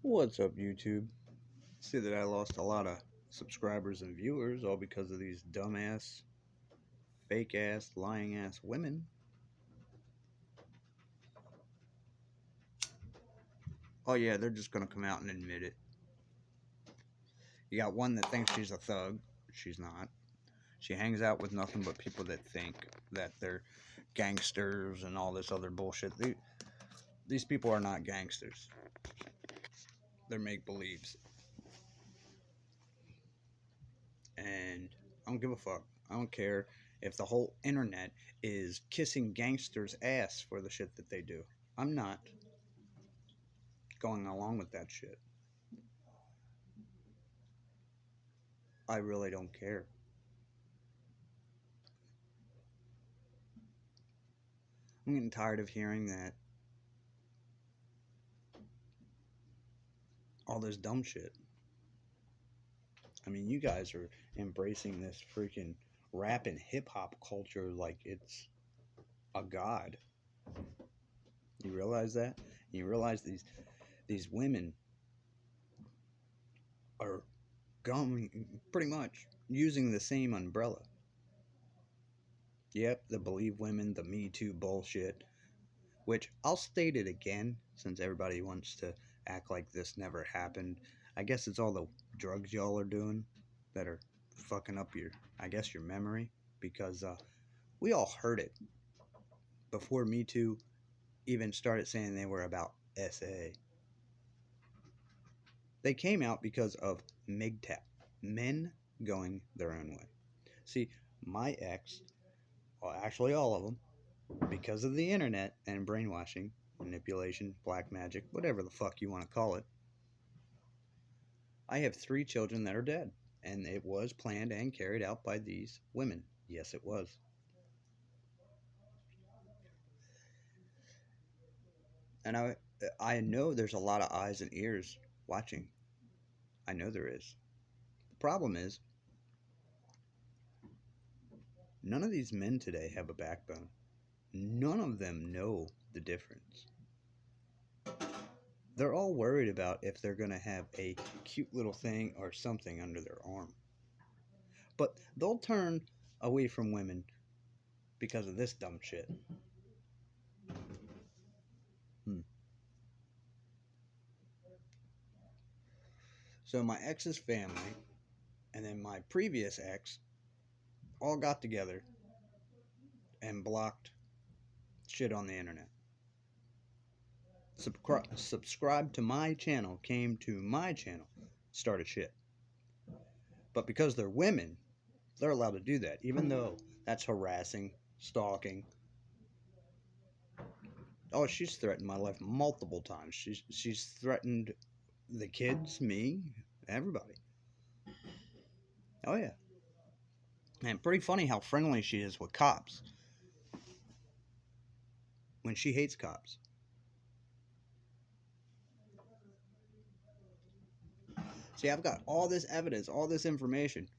What's up, YouTube? See that I lost a lot of subscribers and viewers all because of these dumbass, fake ass, lying ass women. Oh, yeah, they're just gonna come out and admit it. You got one that thinks she's a thug. She's not. She hangs out with nothing but people that think that they're gangsters and all this other bullshit. These people are not gangsters, they're make believes. And I don't give a fuck. I don't care if the whole internet is kissing gangsters' ass for the shit that they do. I'm not going along with that shit. I really don't care. I'm getting tired of hearing that all this dumb shit. I mean, you guys are embracing this freaking rap and hip hop culture like it's a god. You realize that? You realize these women are going pretty much using the same umbrella. Yep, the believe women, the Me Too bullshit, which I'll state it again since everybody wants to act like this never happened. I guess it's all the drugs y'all are doing that are fucking up your memory because we all heard it before Me Too even started saying they were about SA. They came out because of MGTOW, men going their own way. See, my ex, well, actually all of them, because of the internet and brainwashing, manipulation, black magic, whatever the fuck you want to call it, I have 3 children that are dead. And it was planned and carried out by these women. Yes, it was. And I know there's a lot of eyes and ears watching. I know there is. The problem is, none of these men today have a backbone. None of them know the difference. They're all worried about if they're going to have a cute little thing or something under their arm. But they'll turn away from women because of this dumb shit. Hmm. So my ex's family and then my previous ex all got together and blocked shit on the internet. Subscribe to my channel, came to my channel, started shit. But because they're women, they're allowed to do that, even though that's harassing, stalking. Oh, she's threatened my life multiple times. She's threatened the kids, me, everybody. Oh yeah. And pretty funny how friendly she is with cops when she hates cops. See, I've got all this evidence, all this information.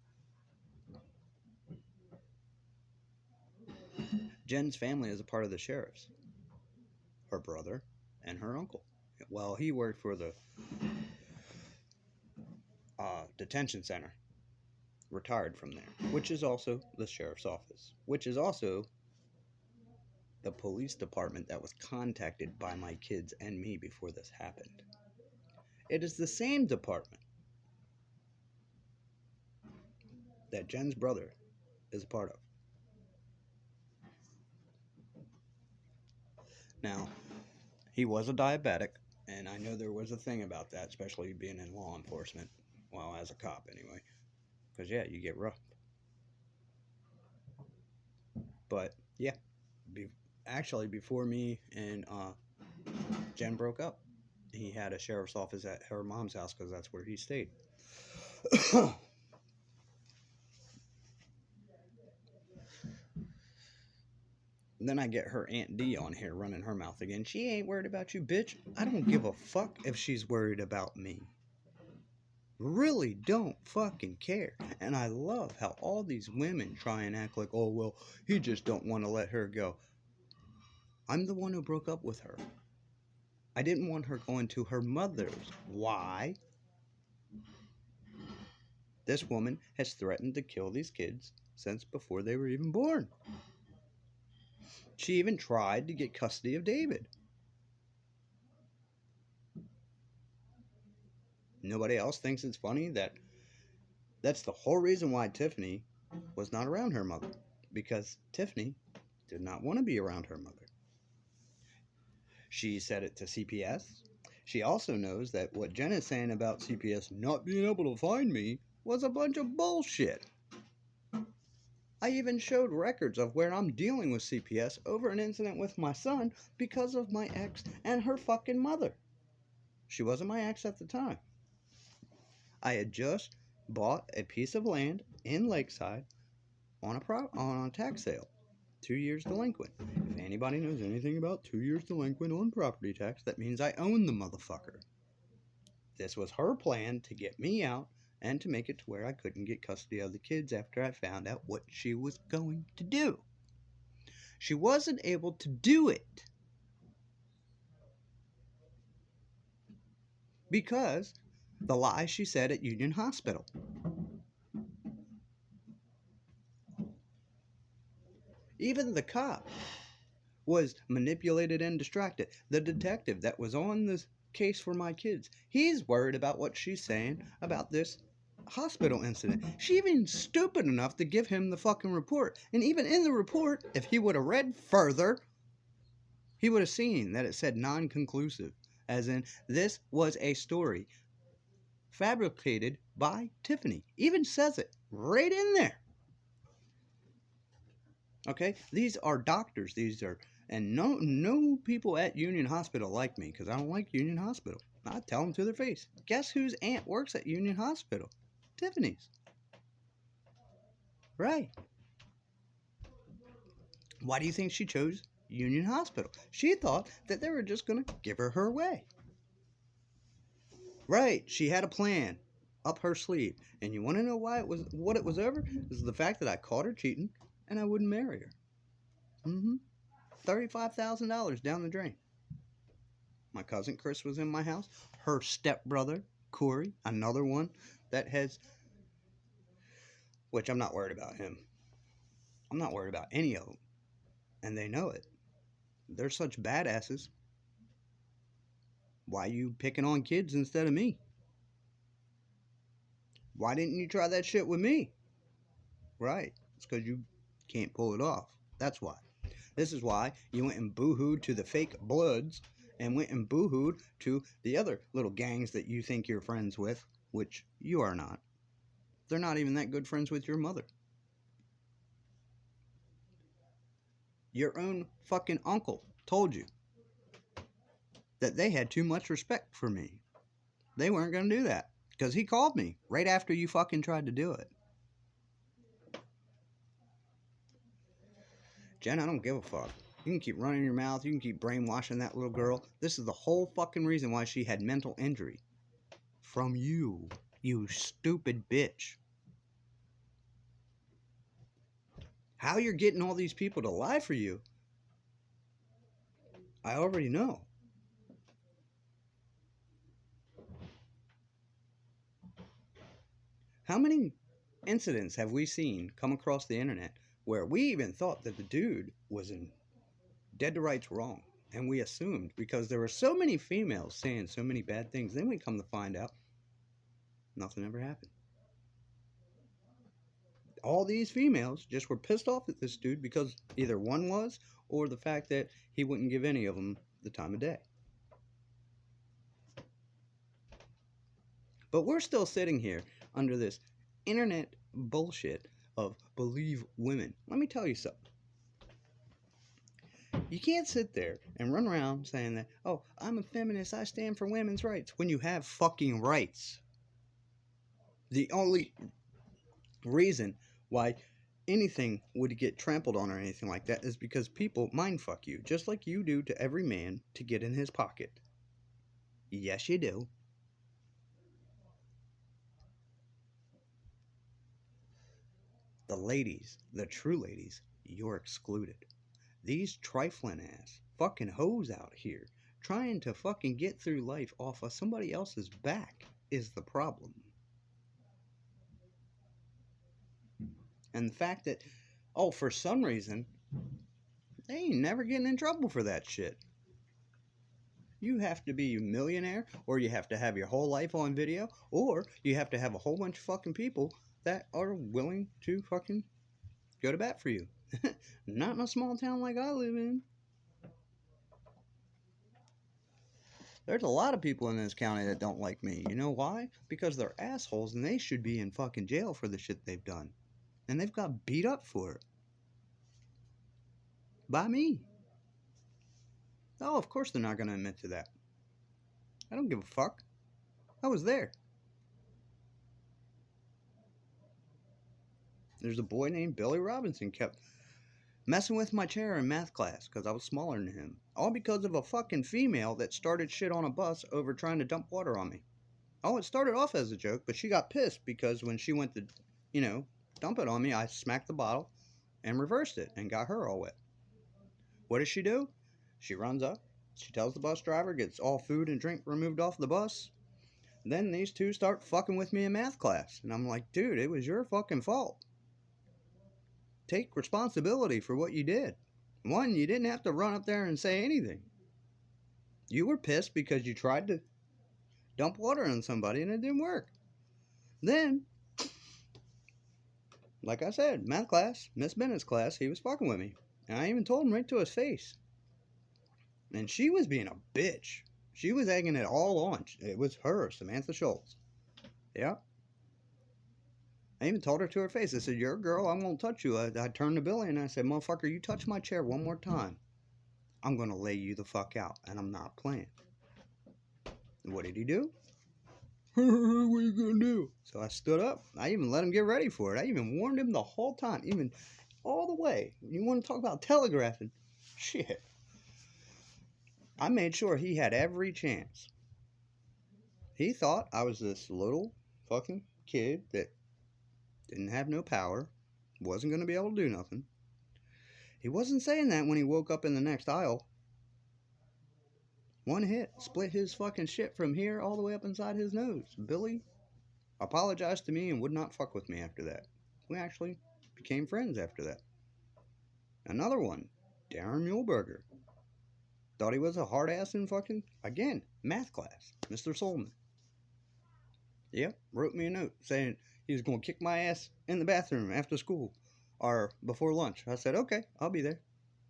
Jen's family is a part of the sheriff's. Her brother and her uncle. Well, he worked for the detention center, retired from there, which is also the sheriff's office, which is also the police department that was contacted by my kids and me before this happened. It is the same department that Jen's brother is a part of. Now, he was a diabetic, and I know there was a thing about that, especially being in law enforcement. Well, as a cop, anyway. Because, yeah, you get rough. But, yeah, actually, before me and Jen broke up, he had a sheriff's office at her mom's house because that's where he stayed. Then I get her Aunt D on here running her mouth again. She ain't worried about you, bitch. I don't give a fuck if she's worried about me. Really don't fucking care. And I love how all these women try and act like, oh, well, he just don't want to let her go. I'm the one who broke up with her. I didn't want her going to her mother's. Why? This woman has threatened to kill these kids since before they were even born. She even tried to get custody of David. Nobody else thinks it's funny that that's the whole reason why Tiffany was not around her mother. Because Tiffany did not want to be around her mother. She said it to CPS. She also knows that what Jen is saying about CPS not being able to find me was a bunch of bullshit. I even showed records of where I'm dealing with CPS over an incident with my son because of my ex and her fucking mother. She wasn't my ex at the time. I had just bought a piece of land in Lakeside on a tax sale. 2 years delinquent. If anybody knows anything about 2 years delinquent on property tax, that means I own the motherfucker. This was her plan to get me out and to make it to where I couldn't get custody of the kids after I found out what she was going to do. She wasn't able to do it because the lie she said at Union Hospital. Even the cop was manipulated and distracted. The detective that was on this case for my kids, he's worried about what she's saying about this hospital incident. She even stupid enough to give him the fucking report. And even in the report, if he would have read further, he would have seen that it said non-conclusive. As in, this was a story fabricated by Tiffany. Even says it right in there. Okay? These are doctors. These are... And no people at Union Hospital like me because I don't like Union Hospital. I tell them to their face. Guess whose aunt works at Union Hospital? Tiffany's. Right. Why do you think she chose Union Hospital? She thought that they were just going to give her way. Right. She had a plan up her sleeve. And you want to know why what it was over? This is the fact that I caught her cheating and I wouldn't marry her. $35,000 down the drain. My cousin Chris was in my house. Her stepbrother, Corey, another one that has... Which I'm not worried about him. I'm not worried about any of them. And they know it. They're such badasses. Why you picking on kids instead of me? Why didn't you try that shit with me? Right. It's because you can't pull it off. That's why. This is why you went and boo-hooed to the fake Bloods and went and boo-hooed to the other little gangs that you think you're friends with, which you are not. They're not even that good friends with your mother. Your own fucking uncle told you that they had too much respect for me. They weren't going to do that because he called me right after you fucking tried to do it. Jen, I don't give a fuck. You can keep running your mouth. You can keep brainwashing that little girl. This is the whole fucking reason why she had mental injury. From you, you stupid bitch. How you're getting all these people to lie for you, I already know. How many incidents have we seen come across the internet where we even thought that the dude was in dead to rights wrong? And we assumed because there were so many females saying so many bad things. Then we come to find out nothing ever happened. All these females just were pissed off at this dude because either one was or the fact that he wouldn't give any of them the time of day. But we're still sitting here under this internet bullshit of believe women. Let me tell you something. You can't sit there and run around saying that, oh, I'm a feminist, I stand for women's rights, when you have fucking rights. The only reason why anything would get trampled on or anything like that is because people mindfuck you, just like you do to every man to get in his pocket. Yes, you do. The ladies, the true ladies, you're excluded. These trifling ass fucking hoes out here Trying to fucking get through life off of somebody else's back is the problem. And the fact that, oh, for some reason, they ain't never getting in trouble for that shit. You have to be a millionaire, or you have to have your whole life on video, or you have to have a whole bunch of fucking people that are willing to fucking go to bat for you. Not in a small town like I live in. There's a lot of people in this county that don't like me. You know why? Because they're assholes and they should be in fucking jail for the shit they've done. And they've got beat up for it. By me. Oh, of course they're not going to admit to that. I don't give a fuck. I was there. There's a boy named Billy Robinson kept messing with my chair in math class because I was smaller than him. All because of a fucking female that started shit on a bus over trying to dump water on me. Oh, it started off as a joke, but she got pissed because when she went to, dump it on me, I smacked the bottle and reversed it and got her all wet. What does she do? She runs up. She tells the bus driver, gets all food and drink removed off the bus. Then these two start fucking with me in math class. And I'm like, dude, it was your fucking fault. Take responsibility for what you did. One, you didn't have to run up there and say anything. You were pissed because you tried to dump water on somebody and it didn't work. Then, like I said, math class, Miss Bennett's class, he was fucking with me. And I even told him right to his face. And she was being a bitch. She was egging it all on. It was her, Samantha Schultz. Yeah. I even told her to her face. I said, you're a girl, I'm going to touch you. I turned to Billy and I said, motherfucker, you touch my chair one more time, I'm going to lay you the fuck out. And I'm not playing. And what did he do? What are you going to do? So I stood up. I even let him get ready for it. I even warned him the whole time. Even all the way. You want to talk about telegraphing? Shit. I made sure he had every chance. He thought I was this little fucking kid that didn't have no power, wasn't going to be able to do nothing. He wasn't saying that when he woke up in the next aisle. One hit, split his fucking shit from here all the way up inside his nose. Billy apologized to me and would not fuck with me after that. We actually became friends after that. Another one, Darren Muehlberger. Thought he was a hard ass in fucking, again, math class. Mr. Solomon. Yep, wrote me a note saying he was going to kick my ass in the bathroom after school or before lunch. I said, okay, I'll be there.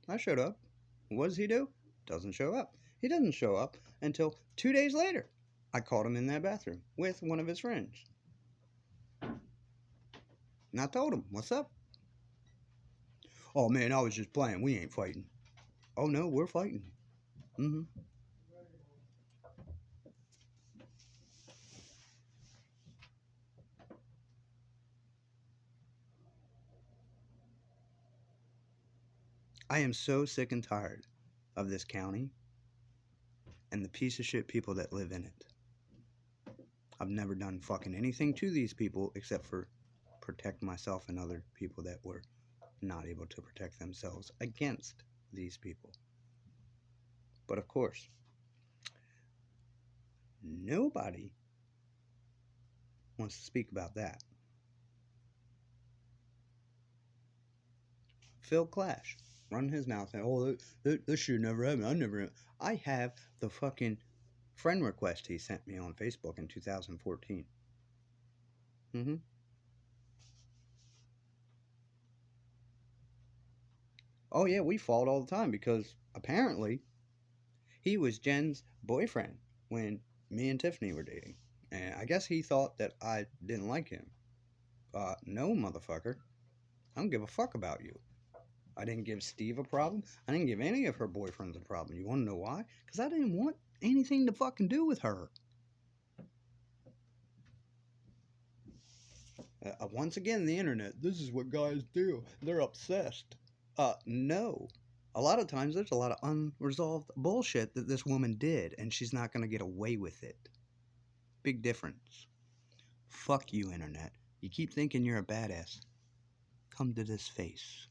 I showed up. What does he do? Doesn't show up. He doesn't show up until 2 days later. I caught him in that bathroom with one of his friends. And I told him, what's up? Oh man, I was just playing. We ain't fighting. Oh no, we're fighting. Mm-hmm. I am so sick and tired of this county and the piece of shit people that live in it. I've never done fucking anything to these people except for protect myself and other people that were not able to protect themselves against these people. But of course, nobody wants to speak about that. Phil Clash run his mouth and, oh, this should never happen. I have the fucking friend request he sent me on Facebook in 2014. Mm-hmm. Oh yeah, we fought all the time because apparently he was Jen's boyfriend when me and Tiffany were dating. And I guess he thought that I didn't like him. No, motherfucker. I don't give a fuck about you. I didn't give Steve a problem. I didn't give any of her boyfriends a problem. You want to know why? Because I didn't want anything to fucking do with her. Once again, the internet. This is what guys do. They're obsessed. No. A lot of times there's a lot of unresolved bullshit that this woman did, and she's not going to get away with it. Big difference. Fuck you, internet. You keep thinking you're a badass. Come to this face.